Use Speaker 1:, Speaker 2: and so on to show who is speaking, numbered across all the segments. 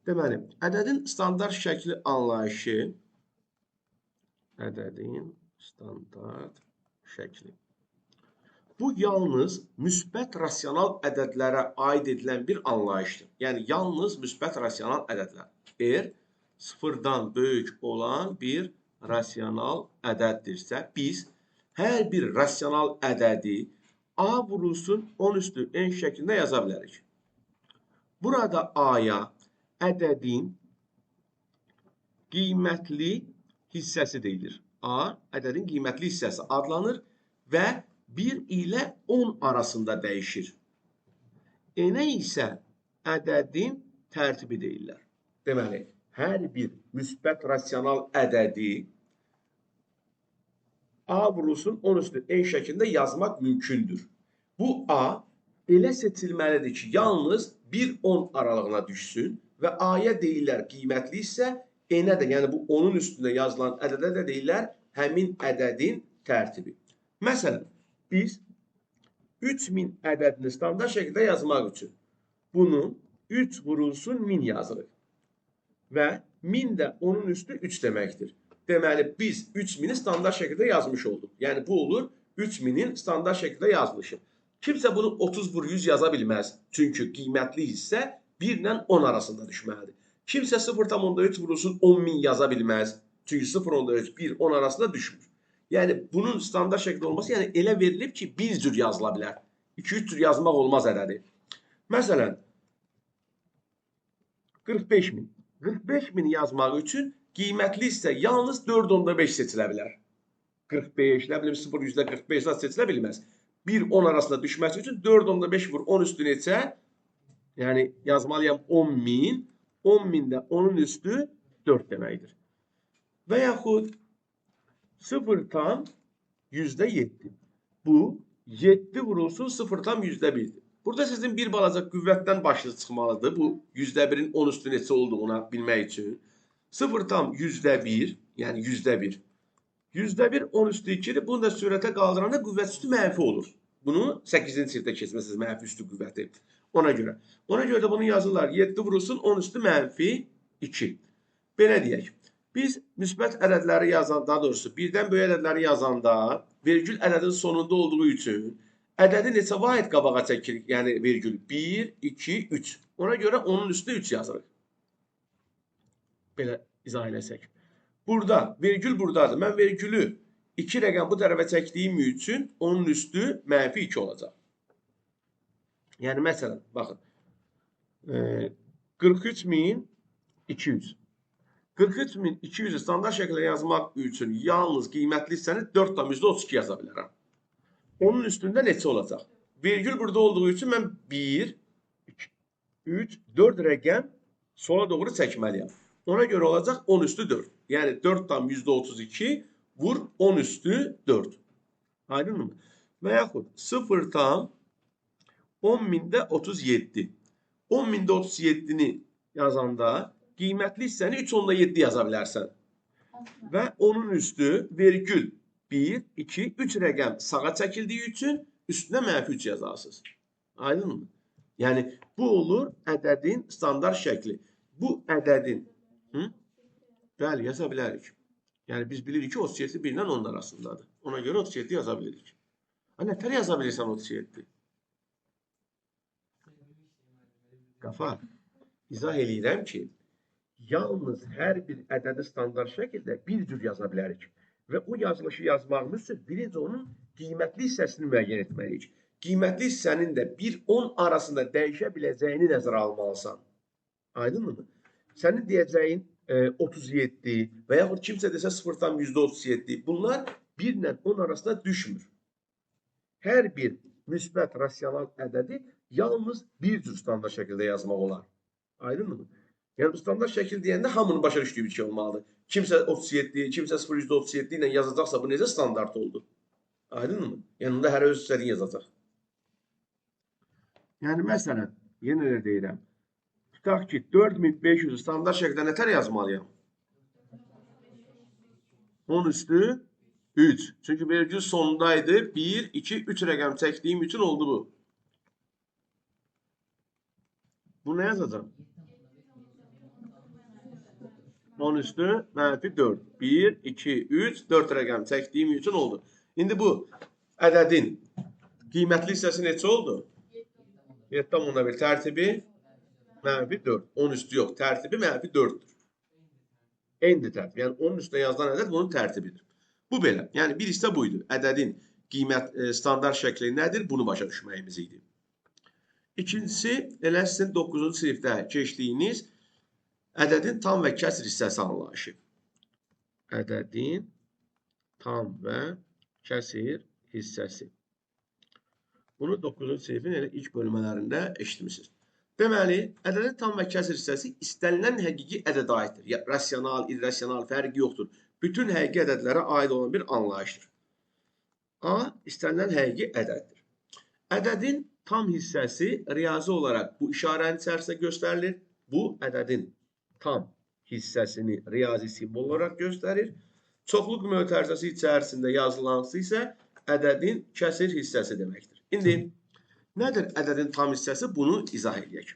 Speaker 1: Deməli, ədədin standart şəkli anlayışı, ədədin standart şəkli. Bu yalnız müsbət rasional ədədlərə aid edilən bir anlayışdır. Yəni, yalnız müsbət rasional ədədlər. Sıfırdan böyük olan bir rasional ədəddirsə, biz hər bir rasional ədədi A vurulsun 10 üstü n şəklində yaza bilərik. Burada A-ya ədədin qiymətli hissəsi deyilir. A, ədədin qiymətli hissəsi adlanır və 1 ilə 10 arasında dəyişir. N-ə isə ədədin tərtibi deyirlər. Deməli, hər bir müsbət rasional ədədi A vurulsun 10 üstü n şəklində yazmaq mümkündür. Bu A elə seçilməlidir ki, yalnız 1-10 aralığına düşsün və A-ya deyirlər qiymətli isə N-ə də, yəni bu 10-un üstündə yazılan ədədə də deyirlər həmin ədədin tərtibi. Məsələn, biz 3000 ədədini standart şəkildə yazmaq üçün bunu 3 vurulsun 1000 yazırıq və 1000 də onun üstü 3 deməkdir. Deməli, biz 3000'i standart şəkildə yazmış olduq. Yəni, bu olur 3000'in standart şəkildə yazmışıq. Kimsə bunu 30 vur 100 yaza bilməz. Çünki qiymətli hissə 1 ilə 10 arasında düşməlidir. Kimsə 0,3 vurulsun 10.000 yaza bilməz. Çünki 0,3, 1, 10 arasında düşmür. Yəni, bunun standart şəkildə olması, yəni elə verilib ki, bir cür yazıla bilər. 2-3 cür yazmaq olmaz ədədi. Məsələn, 45.000. 45.000 yazmaq üçün qiymətli hissə yalnız 4,5 seçilə bilər. 45, nə bilim 0,45 seçilə bilməz. 1-10 arasında düşməsi üçün 4,5 vur 10 üstü neçə? Yəni yazmalıyam 10.000. 10.000 də onun üstü 4 deməkdir. Və yaxud 0,7. Bu 7 vurulsun 0,1'dir. Burada sizin bir balaca qüvvətdən başınız çıxmalıdır. Bu %1'in 10 üstü neçə olduğuna bilmək üçün. 0,1, yəni %1. %1 10 üstü 2'dir. Bunu da sürətə qaldıranda qüvvət üstü mənfi olur. Bunu 8-ci sinifdə keçməsiniz mənfi üstü qüvvəti. Ona görə də bunu yazırlar. 7 vurulsun 10 üstü mənfi 2. Belə deyək. Biz müsbət ədədləri yazanda, daha doğrusu birdən böyük ədədləri yazanda vergül ədədin sonunda olduğu üçün ədədi neçə vahid qabağa çəkirik? Yəni vergül 1, 2, 3. Ona görə onun üstü 3 yazırıq. Belə izah eləsək. Burada, vergül buradadır. Mən vergülü 2 rəqəm bu tərəfə çəkdiyim üçün onun üstü mənfi 2 olacaq. Yəni, məsələn, baxın. 43.200. 43.200'ü standart şəkildə yazmaq üçün yalnız qiymətli hissəni 4,32 yaza bilərəm. Onun üstündə neçə olacaq? Vergül burada olduğu üçün mən 1, 2, 3, 4 rəqəm sola doğru çəkməliyəm. Ona görə olacaq 10 üstü 4. Yəni 4,32 vur 10 üstü 4. Aydınmı? Və yaxud 0,10.000'də 37. 10.000'də 37'ni yazanda qiymətli hissəni 3,7 yaza bilərsən. Və onun üstü vergül 1, 2, 3 rəqəm sağa çəkildiyi üçün üstünə mənfi 3 yazarsınız. Aydınmı? Yəni, bu olur ədədin standart şəkli. Bu ədədin bəli, yaza bilərik. Yəni, biz bilirik ki, 37 1 ilə 10 arasındadır. Ona görə 37 yaza bilirik. Nətər yaza bilirsən 37? Qafar, izah eləyirəm ki, yalnız hər bir ədədi standart şəkildə bir cür yaza bilərik. Və o yazılışı yazmağımız üçün birinci onun qiymətli hissəsini müəyyən etməliyik. Qiymətli hissənin də 1-10 arasında dəyişə biləcəyini nəzərə almalısan. Aydınmı? Sənin deyəcəyin 37 və yaxud kimsə desə 0,37. Bunlar 1 ilə 10 arasında düşmür. Hər bir müsbət rasional ədədi yalnız bir cür standart şəkildə yazmaq olar. Aydınmı? Yəni, bu standart şəkil deyəndə hamının başa düşdüyü bir şey olmalıdır. Kimsə 37, kimsə 0,37 ilə yazacaqsa bu necə standart oldu? Aydınmı? Yəni, bunda hər öz istədiyin yazacaq. Yəni, məsələn, yenə də deyirəm. Tutaq ki, 4500'ü standart şəkildə nətər yazmalıyam? 10 üstü 3. Çünki vergül sonundaydı. 1, 2, 3 rəqəm çəkdiyim üçün oldu bu. Bu nə yazacağım? 10 üstü mənfi 4. 1, 2, 3, 4 rəqəm çəkdiyim üçün oldu. İndi bu ədədin qiymətli hissəsi neçə oldu? 7,1 tərtibi mənfi 4. 10 üstü yox. Tərtibi mənfi 4'dür. Endi tərtib. Yəni 10 üstündə yazılan ədəd bunun tərtibidir. Bu belə. Yəni bir hissə buydu. Ədədin qiymət standart şəkli nədir? Bunu başa düşməyimiz idi. İkincisi, elə sizin 9-cu sinifdə keçdiyiniz ədədin tam və kəsr hissəsi anlayışı. Ədədin tam və kəsr hissəsi. Bunu 9-cu sinifin elə ilk bölmələrində eşitmişsiniz. Deməli, ədədin tam və kəsr hissəsi istənilən həqiqi ədədə aiddir. Rasional, irrasional fərqi yoxdur. Bütün həqiqi ədədlərə aid olan bir anlayışdır. A, istənilən həqiqi ədəddir. Ədədin tam hissəsi riyazi olaraq bu işarənin içərisində göstərilir. Bu, ədədin tam hissəsini riyazi simvol olaraq göstərir. Çoxluq mötərizəsi içərisində yazılansı isə ədədin kəsr hissəsi deməkdir. İndi, nədir ədədin tam hissəsi? Bunu izah edək.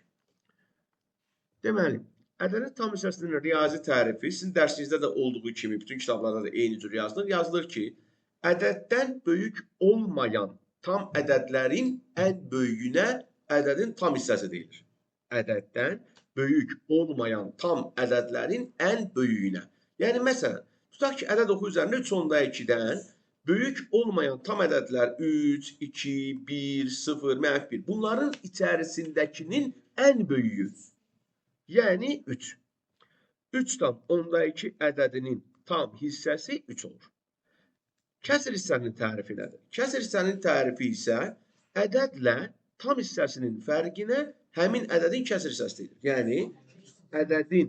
Speaker 1: Deməli, ədədin tam hissəsinin riyazi tərifi sizin dərsinizdə də olduğu kimi, bütün kitablarda da eyni cür yazılır. Yazılır ki, ədəddən böyük olmayan tam ədədlərin ən böyüyünə ədədin tam hissəsi deyilir. Ədəddən böyük olmayan tam ədədlərin ən böyüyünə. Yəni, məsələn, tutaq ki, ədəd oxu üzərində 3/2-dən böyük olmayan tam ədədlər 3, 2, 1, 0, -1. Bunların içərisindəkinin ən böyüyü. Yəni 3. 3/2 ədədinin tam hissəsi 3 olur. Kəsr hissənin tərifi nədir? Kəsr hissənin tərifi isə ədədlə tam hissəsinin fərqinə həmin ədədin kəsr hissəsi deyilir. Yəni, ədədin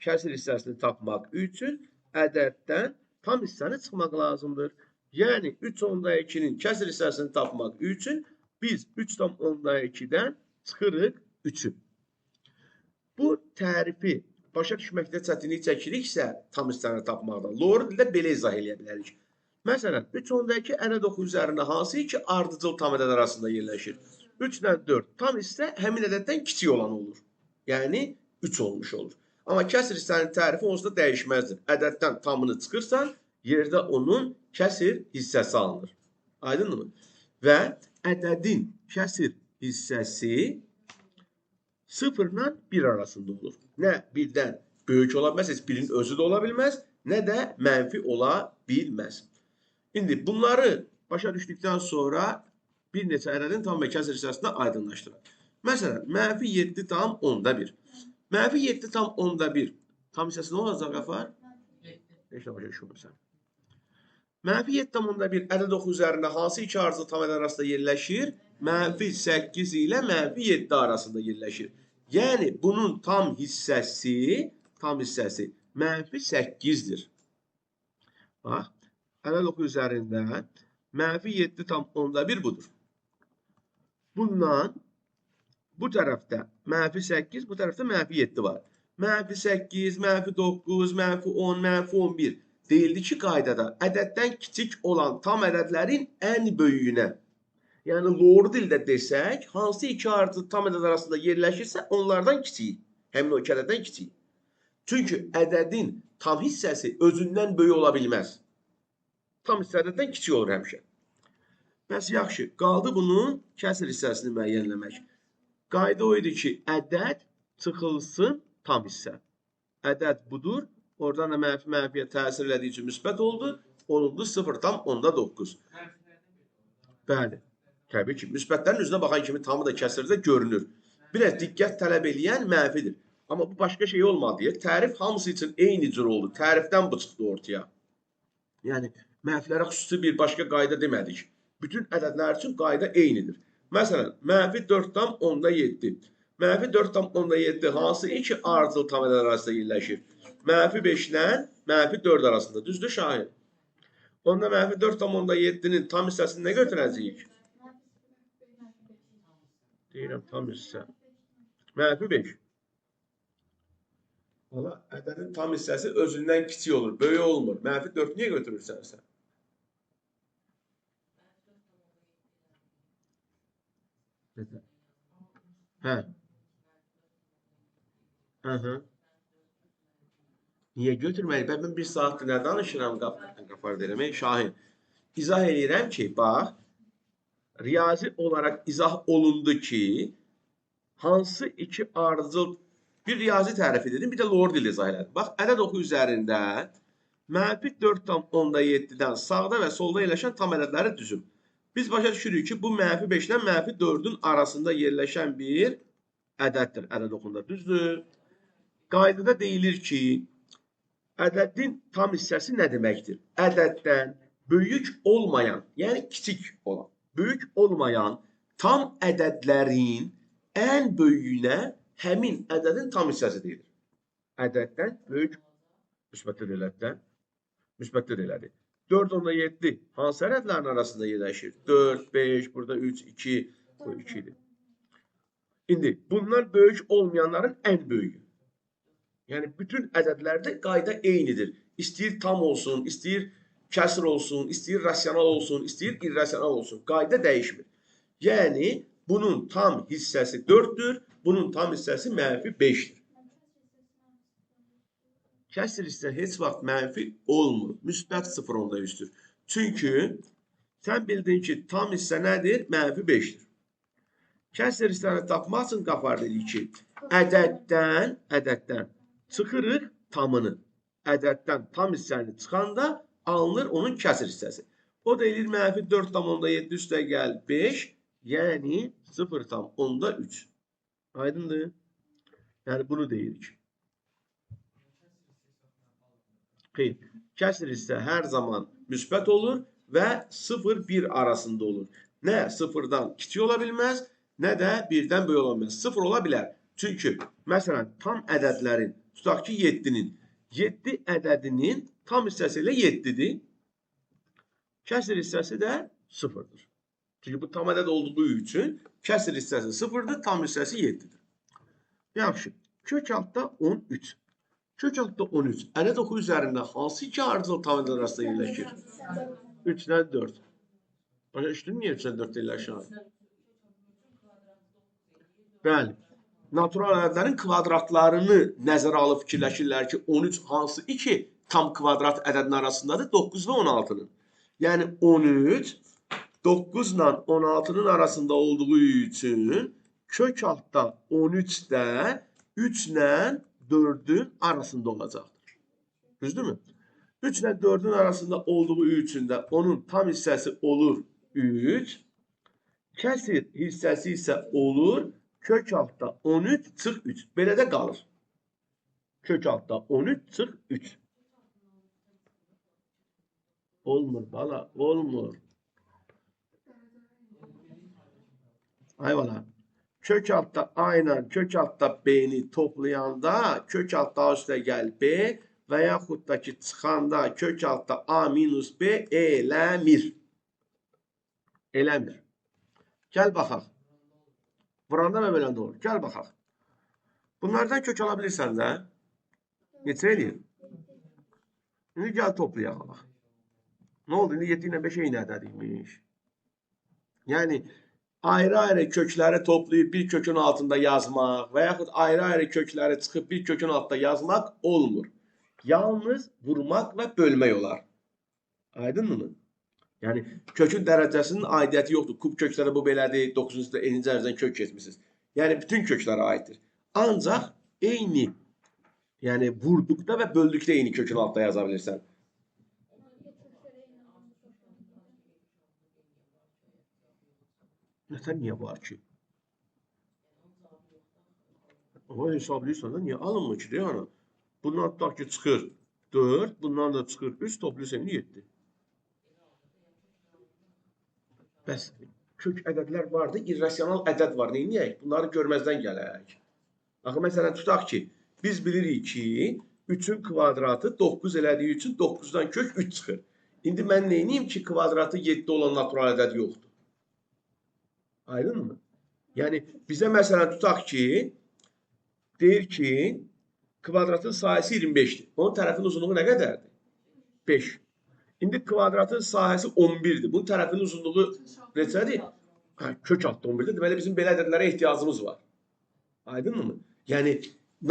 Speaker 1: kəsr hissəsini tapmaq üçün ədəddən tam hissəni çıxmaq lazımdır. Yəni, 3/2-nin kəsr hissəsini tapmaq üçün biz 3/2-dən çıxırıq 3'ü. Bu tərifi başa düşməkdə çətinlik çəkiriksə tam hissəni tapmaqdan, loğru dildə belə izah edə bilərik. Məsələn, 3/2 ədəd oxu üzərində hansı iki ardıcıl tam ədəd arasında yerləşir? 3 ilə 4 tam hissə həmin ədəddən kiçik olan olur. Yəni, 3 olmuş olur. Amma kəsr hissənin tərifi onsuz da dəyişməzdir. Ədəddən tamını çıxırsan, yerdə onun kəsr hissəsi alınır. Aydınmı? Və ədədin kəsr hissəsi 0 ilə 1 arasında olur. Nə 1-dən böyük ola bilməz, heç 1-in özü də ola bilməz, nə də mənfi ola bilməz. İndi bunları başa düşdükdən sonra bir neçə ədədin tam və kəsr hissəsində aydınlaşdıraq. Məsələn, -7/10'da 1. -7/10'da 1 tam hissəsi nə olacaq, Qəfar? Heç nə başa düşmürsən. -7/10'da 1 ədəd oxu üzərində hansı iki ardıcıl tam ədəd arasında yerləşir? -8 ilə -7 arasında yerləşir. Yəni, bunun tam hissəsi -8'dir. Bax, ədəd oxu üzərində -7/10'da 1 budur. Bundan bu tərəfdə -8, bu tərəfdə -7 var. -8, -9, -10, -11 deyildi ki, qaydada ədəddən kiçik olan tam ədədlərin ən böyüyünə. Yəni, loğru dildə desək, hansı iki ardıcıl tam ədəd arasında yerləşirsə, onlardan kiçik. Həmin o iki ədəddən kiçik. Çünki ədədin tam hissəsi özündən böyük ola bilməz. Tam hissə ədəddən kiçik olur həmişə. Bəs yaxşı, qaldı bunun kəsr hissəsini müəyyənləmək. Qayda o idi ki, ədəd çıxılsın tam hissə. Ədəd budur. Oradan da mənfiyə təsir elədiyi üçün müsbət oldu. Olundu 0/9. Bəli. Təbii ki, müsbətlərin üzünə baxan kimi tamı da kəsrdə görünür. Biraz diqqət tələb eləyən mənfidir. Amma bu başqa şey olmadı. Tərif hamısı üçün eyni cür oldu. Tərifdən bu çıxdı ortaya. Yəni, mənfilərə xüsusi bir başqa qayda demədik. Bütün ədədlər üçün qayda eynidir. Məsələn, -4/10'da 7. -4/10'da 7 hansı iki ardıcıl tam ədəd arasında yerləşir? -5 ilə -4 arasında. Düzdür, Şahin? Onda -4/10'da 7'nin tam hissəsini nə götürəcəyik? Deyirəm, tam hissə. -5. Valla, ədədin tam hissəsi özündən kiçik olur, böyük olmur. -4 niyə götürürsən sən? Hə. Niyə götürməliyik? Mən bir saatdır nə danışıram qafar eləmək? Şahin. İzah edirəm ki, bax, riyazi olaraq izah olundu ki, hansı iki ardıcıl bir riyazi tərifi dedim, bir də lower dil izah elədim. Bax, ədəd oxu üzərində mənfi 4,7-dən sağda və solda yerləşən tam ədədləri düzün. Biz başa düşürük ki, bu mənfi 5-dən mənfi 4-ün arasında yerləşən bir ədəddir. Ədəd oxunda düzdür. Qaydada deyilir ki, ədədin tam hissəsi nə deməkdir? Ədəddən böyük olmayan, yəni kiçik olan, böyük olmayan tam ədədlərin ən böyüyünə həmin ədədin tam hissəsi deyilir. Ədəddən böyük müsbətdir elədi. 4,7 hansı ədədlərin arasında yerləşir? 4, 5, burada 3, 2, bu 2 idi. İndi bunlar böyük olmayanların ən böyüyü. Yəni bütün ədədlərdə qayda eynidir. İstəyir tam olsun, istəyir kəsr olsun, istəyir rasional olsun, istəyir irrasional olsun. Qayda dəyişmir. Yəni bunun tam hissəsi 4-dür, bunun tam hissəsi mənfi 5-dir. Kəsr hissə heç vaxt mənfi olmur. Müsbət 0 onda üstür. Çünki sən bildin ki, tam hissə nədir? Mənfi 5-dir. Kəsr hissəni tapmaq üçün qafar dedik ki, ədəddən çıxırıq tamını. Ədəddən tam hissəni çıxanda alınır onun kəsr hissəsi. O da elir mənfi 4,7 üstə gəl 5, yəni 0,3. Aydındır? Yəni bunu deyirik. Xeyr, kəsr hissə hər zaman müsbət olur və 0-1 arasında olur. Nə 0-dan kiçik ola bilməz, nə də 1-dən böyük ola bilməz. 0 ola bilər. Çünki, məsələn, tam ədədlərin, tutaq ki, 7-nin, 7 ədədinin tam hissəsi ilə 7-dir. Kəsr hissəsi də 0-dır. Çünki bu tam ədəd olduğu üçün kəsr hissəsi 0-dır, tam hissəsi 7-dir. Yaxşı, kök altda 13. Kök altda 13. Ədəd oxu üzərində hansı iki ardıcıl tam ədəd arasında yerləşir? 3-dən 4. Başa düşdün niyə 3-dən 4 yerləşir? Bəli. Natural ədədlərin kvadratlarını nəzərə alıb fikirləşirlər ki, 13 hansı iki tam kvadrat ədədin arasındadır? 9 və 16-nın. Yəni 13 9 ilə 16-nın arasında olduğu üçün kök altda 13-də 3 ilə 4-ün arasında olacaqdır. Düzdürmü? 3 ilə 4-ün arasında olduğu üçün də onun tam hissəsi olur 3. Kəsr hissəsi isə olur kök altda 13 çıx 3. Belə də qalır. Kök altda 13 çıx 3. Olmur bala, olmur. Ayvana. Kök altda aynen kök altda B'ni toplayanda kök altda A üstə gəl B və yaxud da ki çıxanda kök altda A minus B eləmir. Eləmir. Gəl baxaq. Vuranda və böləndə olur. Gəl baxaq. Bunlardan kök ala bilirsən də. Neçə eləyir? İndi gəl toplayaq. Nə oldu? İndi 7 ilə 5 eyni ədədiymiş. Yəni ayrı-ayrı kökləri toplayıb bir kökün altında yazmaq və yaxud ayrı-ayrı kökləri çıxıb bir kökün altında yazmaq olmur. Yalnız vurmaq və bölmək olar. Aydınmı? Yəni kökün dərəcəsinin aidiyyəti yoxdur. Kub kökləri bu belədir, 9-cu eninci dərəcədən kök keçmişsiniz. Yəni bütün köklərə aiddir. Ancaq eyni, yəni vurduqda və böldükdə eyni kökün altında yaza bilirsən. Nətən niyə var ki? Ama hesablayırsan da niyə alınmır ki? Yəni, bundan tutaq ki çıxır 4, bundan da çıxır 3, toplayırsan 7. Bəs kök ədədlər vardı, irrasional ədəd var. Neyiniyək? Bunları görməzdən gələk. Axı, məsələn, tutaq ki, biz bilirik ki, 3-ün kvadratı 9 elədiyi üçün 9-dan kök 3 çıxır. İndi mən neyiniyim ki, kvadratı 7 olan natural ədəd yoxdur? Aydın mı? Yəni, bizə məsələn tutaq ki, deyir ki, kvadratın sahəsi 25-dir. Onun tərəfinin uzunluğu nə qədərdir? 5. İndi kvadratın sahəsi 11-dir. Bunun tərəfinin uzunluğu neçədir? Kök altda 11-dir. Deməli, bizim belə ədədlərə ehtiyacımız var. Aydın mı? Yəni,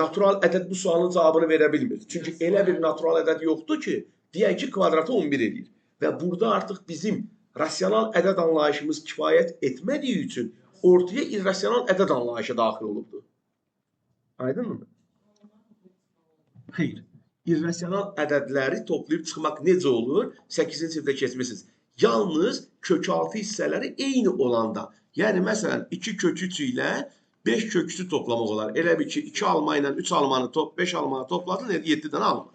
Speaker 1: natural ədəd bu sualın cavabını verə bilmir. Çünki elə bir natural ədəd yoxdur ki, deyək ki, kvadratı 11 edir. Və burada artıq bizim rasional ədəd anlayışımız kifayət etmədiyi üçün ortaya irrasional ədəd anlayışı daxil olubdur. Aydınmı? Xeyr. İrrasional ədədləri toplayıb çıxmaq necə olur? 8-ci sinifdə keçmişsiniz. Yalnız kökaltı hissələri eyni olanda. Yəni, məsələn, 2 kök 3 ilə 5 kök 3'ü toplamaq olar. Elə bir ki, 2 alma ilə 3 almanı 5 almanı topladın, 7 dənə alma.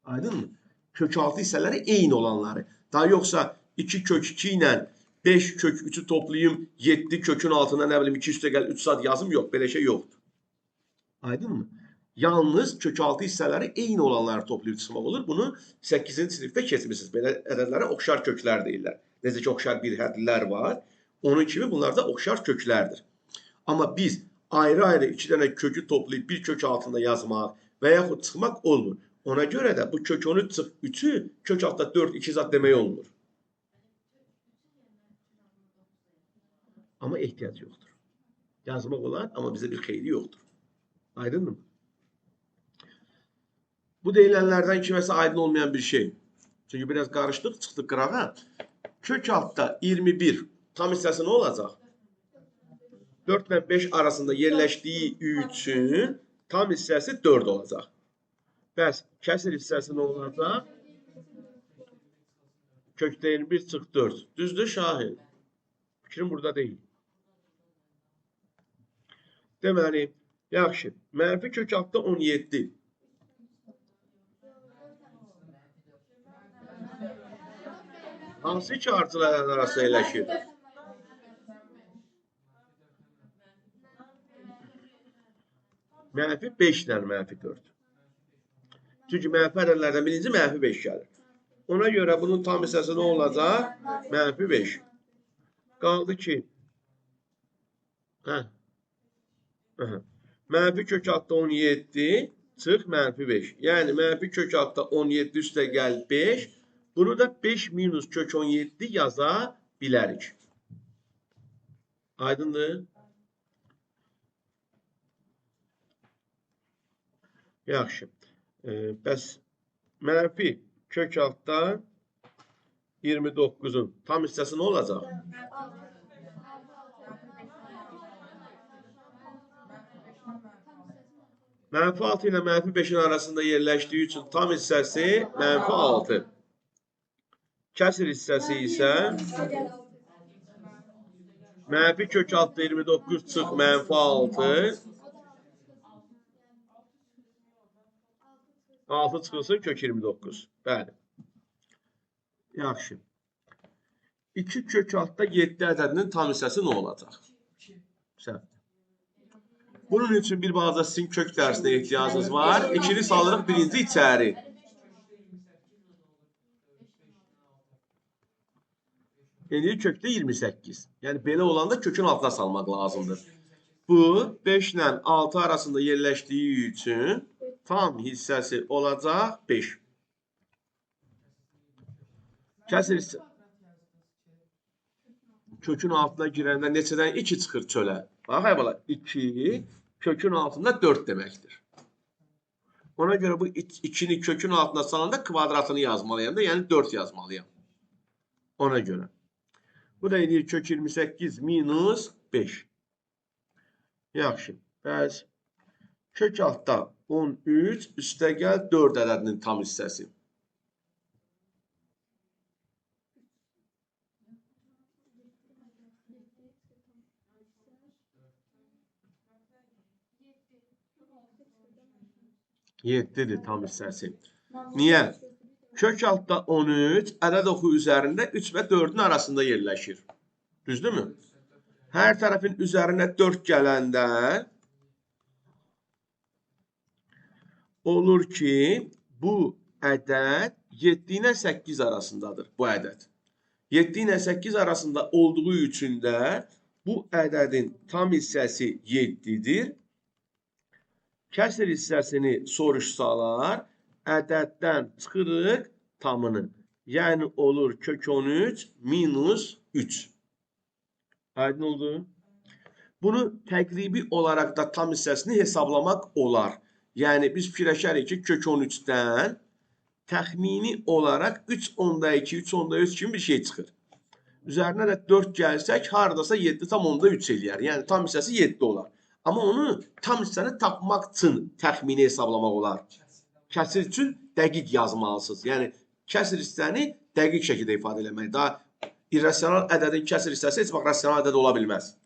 Speaker 1: Aydın mı? Kökaltı hissələri eyni olanları. Daha yoxsa 2 kök 2 ilə 5 kök 3'ü toplayım, 7 kökün altına nə bilim 2 üstə gəl 3 saat yazım yox. Belə şey yoxdur. Aydın mı? Yalnız kökaltı hissələri eyni olanları toplayıb çıxmaq olur. Bunu 8-ci sinifdə keçmişsiniz. Belə ədədlərə oxşar köklər deyirlər. Necə ki, oxşar bir hədlər var. Onun kimi bunlar da oxşar köklərdir. Amma biz ayrı-ayrı 2 dənə kökü toplayıb bir kök altında yazmaq və yaxud çıxmaq olmur. Ona görə də bu kök 13 çıx 3'ü kök altında 4 2 zat demək olmur. Amma ehtiyac yoxdur. Yazmaq olar, amma bizə bir xeyri yoxdur. Aydınmı? Bu deyilənlərdən kiməsə aydın olmayan bir şey. Çünki biraz qarışdıq, çıxdıq qırağa. Kök altda 21 tam hissəsi nə olacaq? 4 və 5 arasında yerləşdiyi üçün tam hissəsi 4 olacaq. Bəs kəsir hissəsi nə olacaq? Kökdə 21 çıx 4. Düzdür Şahin? Fikrim burada deyil. Deməli, yaxşı. Mənfi kök altda 17. Hansı iki artılar arası yerləşir? Mənfi 5 ilə mənfi 4. Çünki mənfi ədədlərdən birinci mənfi 5 gəlir. Ona görə bunun tam hissəsi nə olacaq? Mənfi 5. Qaldı ki, mənfi kök altda 17 çıx mənfi 5. Yəni mənfi kök altda 17 üstə gəl 5. Bunu da 5 minus kök 17 yaza bilərik. Aydındır? Yaxşı. Bəs mənfi kök altda 29'un tam hissəsi nə olacaq? Mənfi 6 ilə mənfi 5'in arasında yerləşdiyi üçün tam hissəsi mənfi 6. Kəsir hissəsi isə mənfi kök altda 29 çıx mənfi 6. 6 çıxılsın kök 29. Bəli. Yaxşı. 2 kök altda 7 ədədinin tam hissəsi nə olacaq? Səhv. Bunun üçün bir balaca sizin kök dərsinə ehtiyacınız var. 2'ni salırıq birinci içəri. Eləyir kökdə 28. Yəni belə olanda kökün altına salmaq lazımdır. Bu 5 ilə 6 arasında yerləşdiyi üçün tam hissəsi olacaq 5. Kəsir hissə. Kökün altına girəndə neçədən 2 çıxır çölə? Bax, bala 2 kökün altında 4 deməkdir. Ona görə bu 2'ni kökün altına salanda kvadratını yazmalıyam da, yəni 4 yazmalıyam. Ona görə. Bu da edir kök 28 minus 5. Yaxşı. Bəs kök altda 13 üstə gəl 4 ədədinin tam hissəsi. Yeddidir tam hissəsi. Niyə? Kök altda 13, ədəd oxu üzərində 3 və 4'ün arasında yerləşir. Düzdürmü? Hər tərəfin üzərinə 4 gələndə olur ki, bu ədəd 7 ilə 8 arasındadır. Bu ədəd. 7 ilə 8 arasında olduğu üçün də bu ədədin tam hissəsi 7'dir. Kəsir hissəsini soruşsalar, ədəddən çıxırıq tamını. Yəni olur kök 13 minus 3. Aydın oldu. Bunu təqribi olaraq da tam hissəsini hesablamaq olar. Yəni biz fikirləşərik ki, kök 13-dən təxmini olaraq 3/2, 3/3 kimi bir şey çıxır. Üzərinə də 4 gəlsək, haradasa 7/3 eləyər. Yəni tam hissəsi 7 olar. Amma onu tam hissəni tapmaq üçün təxmini hesablamaq olar. Kəsir üçün dəqiq yazmalısınız. Yəni kəsir hissəni dəqiq şəkildə ifadə eləmək. Daha irrasional ədədin kəsir hissəsi heç vaxt rasional ədəd ola bilməz.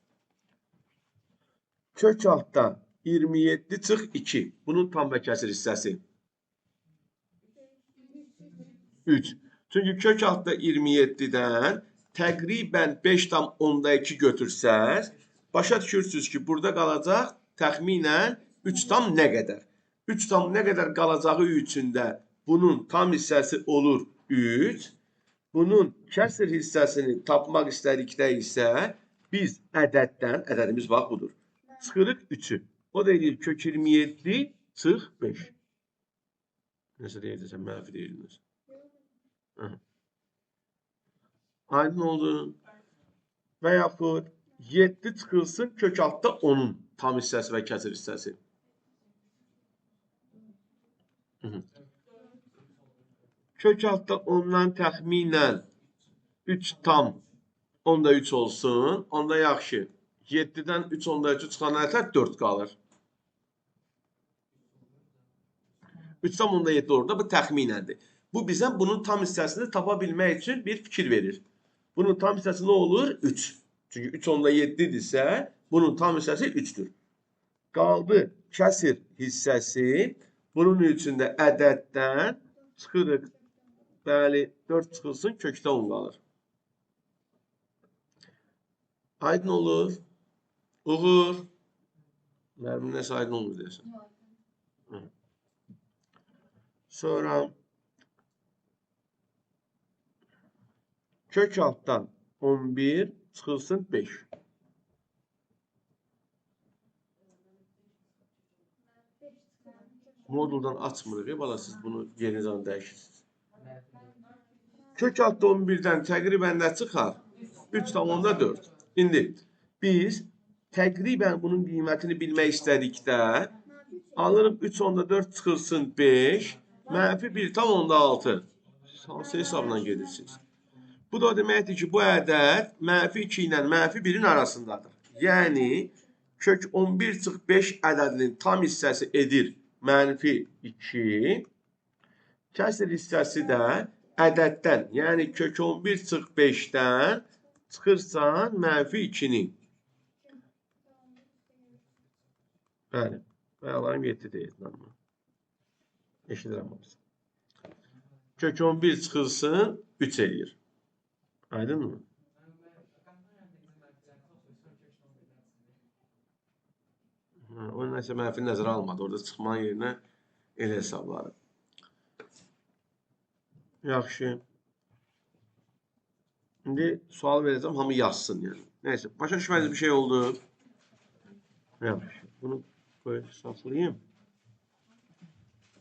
Speaker 1: Kök altdan 27 çıx 2. Bunun tam və kəsir hissəsi 3. Çünki kök altda 27-dən təqribən 5/2 götürsəz, başa düşürsünüz ki, burada qalacaq təxminən 3 tam nə qədər? 3 tam nə qədər qalacağı üçün də bunun tam hissəsi olur 3. Bunun kəsir hissəsini tapmaq istədikdə isə biz ədəddən, ədədimiz bax budur, çıxırıq 3-ü. O da edir kök 27 çıx 5. Nəsə deyəcəksən, mənfi deyirdiniz. Aydın oldu. Və yaxud 7 çıxılsın kök altda 10'un tam hissəsi və kəsir hissəsi. Kök altda 10'dan təxminən 3 tam 10/3 olsun. Onda yaxşı. 7'dən 3/3 çıxan ətər 4 qalır. 3 tam 10/7 olur da bu təxminəndir. Bu bizə bunun tam hissəsini tapa bilmək üçün bir fikir verir. Bunun tam hissəsi nə olur? 3. Çünki 3/7'dirsə bunun tam hissəsi 3'dür. Qaldı kəsir hissəsi. Bunun üçün də ədəddən çıxırıq. Bəli, 4 çıxılsın, kökdə 10 qalır. Aydın olur. Uğur. Mənim nəsə aydın olur deyəsən. Sonra kök altdan 11 çıxılsın 5. Moduldan açmırıq. Bala siz bunu yerinizdən dəyişirsiniz. Kök altda 11'dən təqribən nə çıxar? 3/4. İndi biz təqribən bunun qiymətini bilmək istədikdə alırıq 3/4 çıxılsın 5, mənfi 1/6. Hansı hesabla gedirsiniz? Bu da deməkdir ki, bu ədəd mənfi 2 ilə mənfi 1'in arasındadır. Yəni, kök 11 çıx 5 ədədinin tam hissəsi edir mənfi 2. Kəsir hissəsi də ədəddən, yəni kök 11 çıx 5'dən çıxırsan mənfi 2'ni. Bəli, bəyalarım 7 deyil. Eşidirəm hamısı. Kök 11 çıxılsın 3 eləyir. Aydın mı? O nəsə mənfi nəzərə almadı. Orada çıxmanın yerinə elə hesabları. Yaxşı. İndi sual verəcəm, hamı yazsın yəni. Neyse, başa düşmədiğiniz bir şey oldu. Yaxşı. Bunu böyle saxlayayım.